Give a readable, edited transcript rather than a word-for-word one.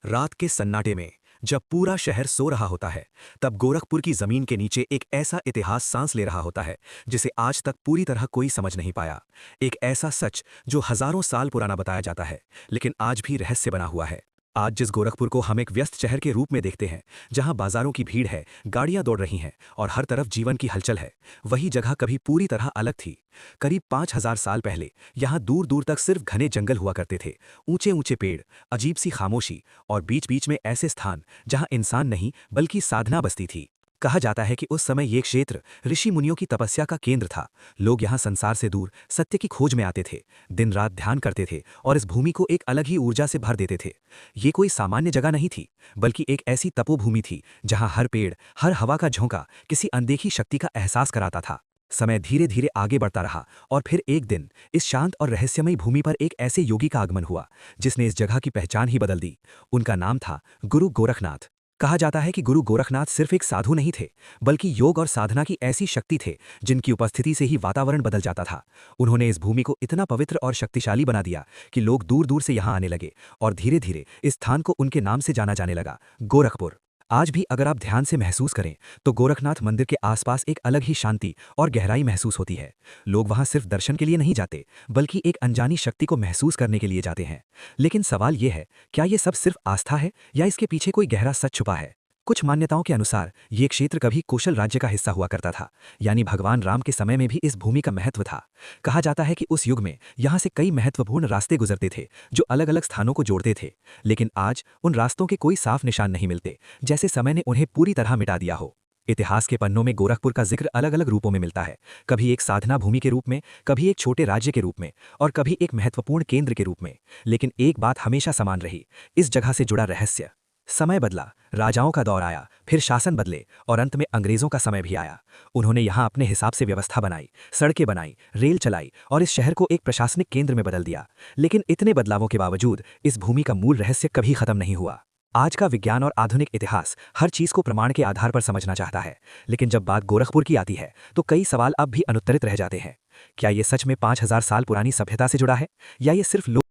रात के सन्नाटे में जब पूरा शहर सो रहा होता है, तब गोरखपुर की जमीन के नीचे एक ऐसा इतिहास सांस ले रहा होता है जिसे आज तक पूरी तरह कोई समझ नहीं पाया। एक ऐसा सच जो हजारों साल पुराना बताया जाता है, लेकिन आज भी रहस्य बना हुआ है। आज जिस गोरखपुर को हम एक व्यस्त शहर के रूप में देखते हैं, जहां बाजारों की भीड़ है, गाड़ियां दौड़ रही हैं और हर तरफ जीवन की हलचल है, वही जगह कभी पूरी तरह अलग थी। करीब 5000 साल पहले यहां दूर दूर तक सिर्फ घने जंगल हुआ करते थे, ऊंचे ऊंचे पेड़, अजीब सी खामोशी और बीच बीच में ऐसे स्थान जहां इंसान नहीं बल्कि साधना बसती थी। कहा जाता है कि उस समय ये क्षेत्र ऋषि मुनियों की तपस्या का केंद्र था। लोग यहाँ संसार से दूर सत्य की खोज में आते थे, दिन रात ध्यान करते थे और इस भूमि को एक अलग ही ऊर्जा से भर देते थे। ये कोई सामान्य जगह नहीं थी, बल्कि एक ऐसी तपोभूमि थी जहाँ हर पेड़, हर हवा का झोंका किसी अनदेखी शक्ति का एहसास कराता था। समय धीरे धीरे आगे बढ़ता रहा और फिर एक दिन इस शांत और रहस्यमयी भूमि पर एक ऐसे योगी का आगमन हुआ जिसने इस जगह की पहचान ही बदल दी। उनका नाम था गुरु गोरखनाथ। कहा जाता है कि गुरु गोरखनाथ सिर्फ एक साधु नहीं थे, बल्कि योग और साधना की ऐसी शक्ति थे जिनकी उपस्थिति से ही वातावरण बदल जाता था। उन्होंने इस भूमि को इतना पवित्र और शक्तिशाली बना दिया कि लोग दूर दूर से यहाँ आने लगे और धीरे धीरे इस स्थान को उनके नाम से जाना जाने लगा, गोरखपुर। आज भी अगर आप ध्यान से महसूस करें तो गोरखनाथ मंदिर के आसपास एक अलग ही शांति और गहराई महसूस होती है। लोग वहां सिर्फ दर्शन के लिए नहीं जाते, बल्कि एक अनजानी शक्ति को महसूस करने के लिए जाते हैं। लेकिन सवाल यह है, क्या ये सब सिर्फ आस्था है या इसके पीछे कोई गहरा सच छुपा है? कुछ मान्यताओं के अनुसार ये क्षेत्र कभी कौशल राज्य का हिस्सा हुआ करता था, यानी भगवान राम के समय में भी इस भूमि का महत्व था। कहा जाता है कि उस युग में यहाँ से कई महत्वपूर्ण रास्ते गुजरते थे जो अलग अलग स्थानों को जोड़ते थे, लेकिन आज उन रास्तों के कोई साफ निशान नहीं मिलते, जैसे समय ने उन्हें पूरी तरह मिटा दिया हो। इतिहास के पन्नों में गोरखपुर का जिक्र अलग अलग रूपों में मिलता है, कभी एक साधना भूमि के रूप में, कभी एक छोटे राज्य के रूप में और कभी एक महत्वपूर्ण केंद्र के रूप में। लेकिन एक बात हमेशा समान रही, इस जगह से जुड़ा रहस्य। समय बदला, राजाओं का दौर आया, फिर शासन बदले और अंत में अंग्रेजों का समय भी आया। उन्होंने यहाँ अपने हिसाब से व्यवस्था बनाई, सड़कें बनाई, रेल चलाई और इस शहर को एक प्रशासनिक केंद्र में बदल दिया। लेकिन इतने बदलावों के बावजूद इस भूमि का मूल रहस्य कभी खत्म नहीं हुआ। आज का विज्ञान और आधुनिक इतिहास हर चीज को प्रमाण के आधार पर समझना चाहता है, लेकिन जब बात गोरखपुर की आती है तो कई सवाल अब भी अनुत्तरित रह जाते हैं। क्या ये सच में 5000 साल पुरानी सभ्यता से जुड़ा है, या ये सिर्फ